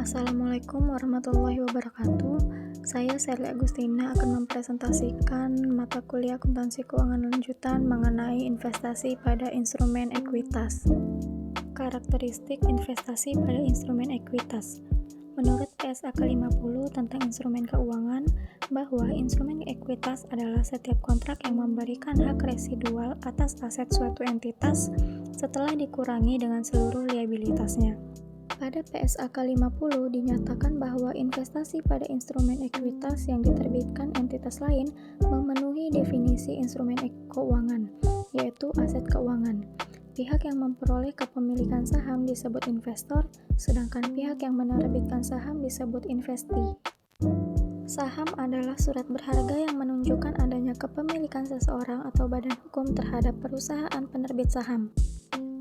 Assalamualaikum warahmatullahi wabarakatuh. Saya Sherly Agustina akan mempresentasikan mata kuliah akuntansi keuangan lanjutan mengenai investasi pada instrumen ekuitas. Karakteristik investasi pada instrumen ekuitas. Menurut PSAK 50 tentang instrumen keuangan, bahwa instrumen ekuitas adalah setiap kontrak yang memberikan hak residual atas aset suatu entitas setelah dikurangi dengan seluruh liabilitasnya. Pada PSAK 50 dinyatakan bahwa investasi pada instrumen ekuitas yang diterbitkan entitas lain memenuhi definisi instrumen keuangan, yaitu aset keuangan. Pihak yang memperoleh kepemilikan saham disebut investor, sedangkan pihak yang menerbitkan saham disebut investee. Saham adalah surat berharga yang menunjukkan adanya kepemilikan seseorang atau badan hukum terhadap perusahaan penerbit saham.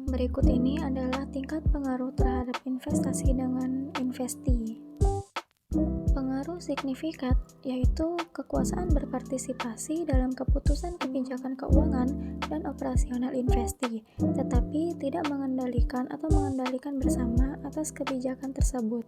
Berikut ini adalah tingkat pengaruh terhadap investasi dengan investee. Pengaruh signifikan yaitu kekuasaan berpartisipasi dalam keputusan kebijakan keuangan dan operasional investee, tetapi tidak mengendalikan atau mengendalikan bersama atas kebijakan tersebut.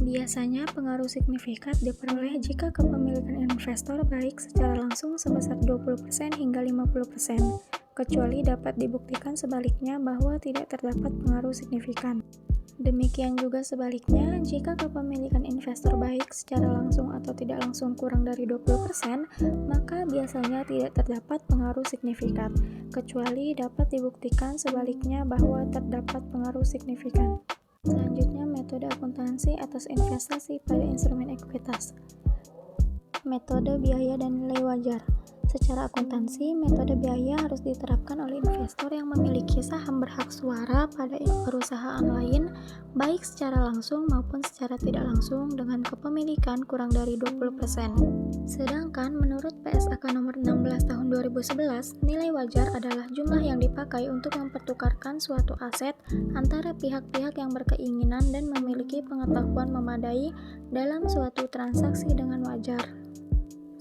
Biasanya pengaruh signifikan diperoleh jika kepemilikan investor baik secara langsung sebesar 20% hingga 50%. Kecuali dapat dibuktikan sebaliknya bahwa tidak terdapat pengaruh signifikan. Demikian juga sebaliknya, jika kepemilikan investor baik secara langsung atau tidak langsung kurang dari 20%, maka biasanya tidak terdapat pengaruh signifikan, kecuali dapat dibuktikan sebaliknya bahwa terdapat pengaruh signifikan. Selanjutnya, metode akuntansi atas investasi pada instrumen ekuitas. Metode biaya dan nilai wajar. Secara akuntansi, metode biaya harus diterapkan oleh investor yang memiliki saham berhak suara pada perusahaan lain, baik secara langsung maupun secara tidak langsung dengan kepemilikan kurang dari 20%. Sedangkan menurut PSAK nomor 16 tahun 2011, nilai wajar adalah jumlah yang dipakai untuk mempertukarkan suatu aset antara pihak-pihak yang berkeinginan dan memiliki pengetahuan memadai dalam suatu transaksi dengan wajar.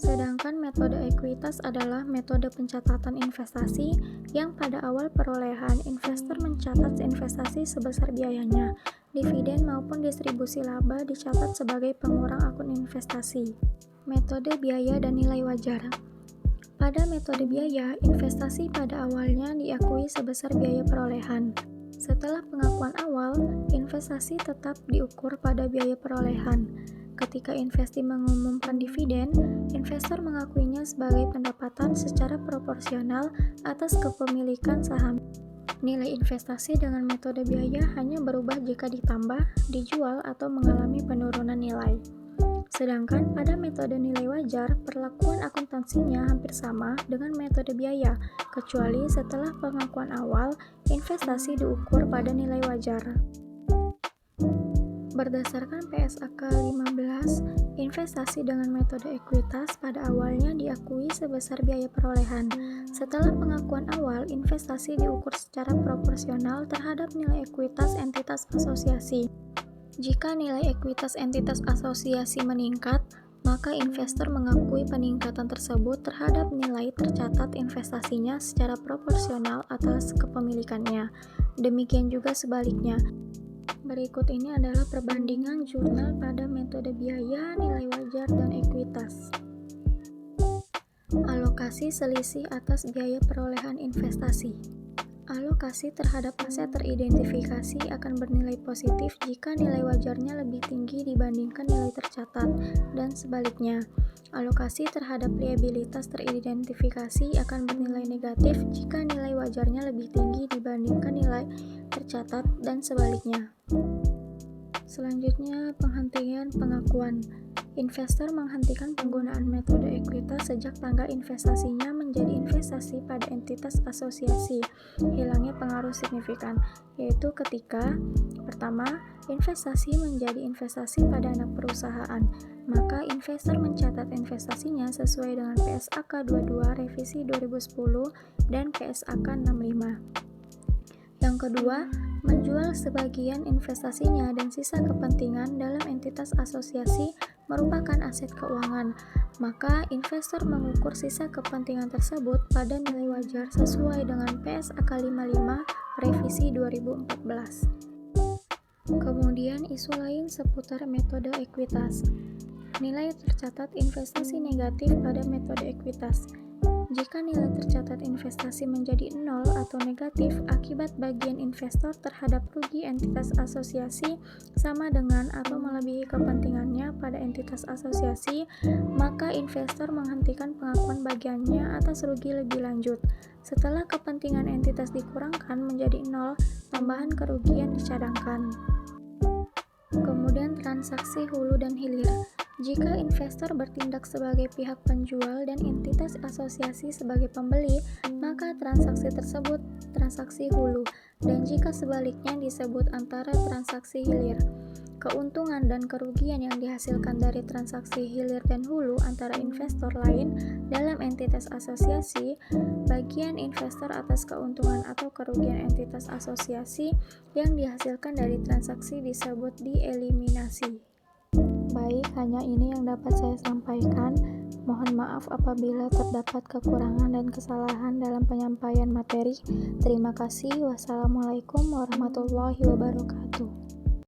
Sedangkan metode ekuitas adalah metode pencatatan investasi yang pada awal perolehan investor mencatat investasi sebesar biayanya, dividen maupun distribusi laba dicatat sebagai pengurang akun investasi. Metode biaya dan nilai wajar. Pada metode biaya, investasi pada awalnya diakui sebesar biaya perolehan. Setelah pengakuan awal, investasi tetap diukur pada biaya perolehan. Ketika investee mengumumkan dividen, investor mengakuinya sebagai pendapatan secara proporsional atas kepemilikan saham. Nilai investasi dengan metode biaya hanya berubah jika ditambah, dijual, atau mengalami penurunan nilai. Sedangkan pada metode nilai wajar, perlakuan akuntansinya hampir sama dengan metode biaya, kecuali setelah pengakuan awal, investasi diukur pada nilai wajar. Berdasarkan PSAK 15, investasi dengan metode ekuitas pada awalnya diakui sebesar biaya perolehan. Setelah pengakuan awal, investasi diukur secara proporsional terhadap nilai ekuitas entitas asosiasi. Jika nilai ekuitas entitas asosiasi meningkat, maka investor mengakui peningkatan tersebut terhadap nilai tercatat investasinya secara proporsional atas kepemilikannya. Demikian juga sebaliknya. Berikut ini adalah perbandingan jurnal pada metode biaya, nilai wajar, dan ekuitas. Alokasi selisih atas biaya perolehan investasi. Alokasi terhadap aset teridentifikasi akan bernilai positif jika nilai wajarnya lebih tinggi dibandingkan nilai tercatat, dan sebaliknya. Alokasi terhadap liabilitas teridentifikasi akan bernilai negatif jika nilai wajarnya lebih tinggi dibandingkan nilai tercatat, dan sebaliknya. Selanjutnya, penghentian pengakuan. Investor menghentikan penggunaan metode ekuitas sejak tanggal investasinya menjadi investasi pada entitas asosiasi. Hilangnya pengaruh signifikan, yaitu ketika pertama, investasi menjadi investasi pada anak perusahaan, maka investor mencatat investasinya sesuai dengan PSAK 22 revisi 2010 dan PSAK 65. Yang kedua, menjual sebagian investasinya dan sisa kepentingan dalam entitas asosiasi merupakan aset keuangan, maka investor mengukur sisa kepentingan tersebut pada nilai wajar sesuai dengan PSAK 55 revisi 2014. Kemudian isu lain seputar metode ekuitas. Nilai tercatat investasi negatif pada metode ekuitas. Jika nilai tercatat investasi menjadi nol atau negatif akibat bagian investor terhadap rugi entitas asosiasi sama dengan atau melebihi kepentingannya pada entitas asosiasi, maka investor menghentikan pengakuan bagiannya atas rugi lebih lanjut. Setelah kepentingan entitas dikurangkan menjadi nol, tambahan kerugian dicadangkan. Kemudian transaksi hulu dan hilir. Jika investor bertindak sebagai pihak penjual dan entitas asosiasi sebagai pembeli, maka transaksi tersebut transaksi hulu, dan jika sebaliknya disebut antara transaksi hilir. Keuntungan dan kerugian yang dihasilkan dari transaksi hilir dan hulu antara investor lain dalam entitas asosiasi, bagian investor atas keuntungan atau kerugian entitas asosiasi yang dihasilkan dari transaksi disebut dieliminasi. Baik, hanya ini yang dapat saya sampaikan. Mohon maaf apabila terdapat kekurangan dan kesalahan dalam penyampaian materi. Terima kasih. Wassalamualaikum warahmatullahi wabarakatuh.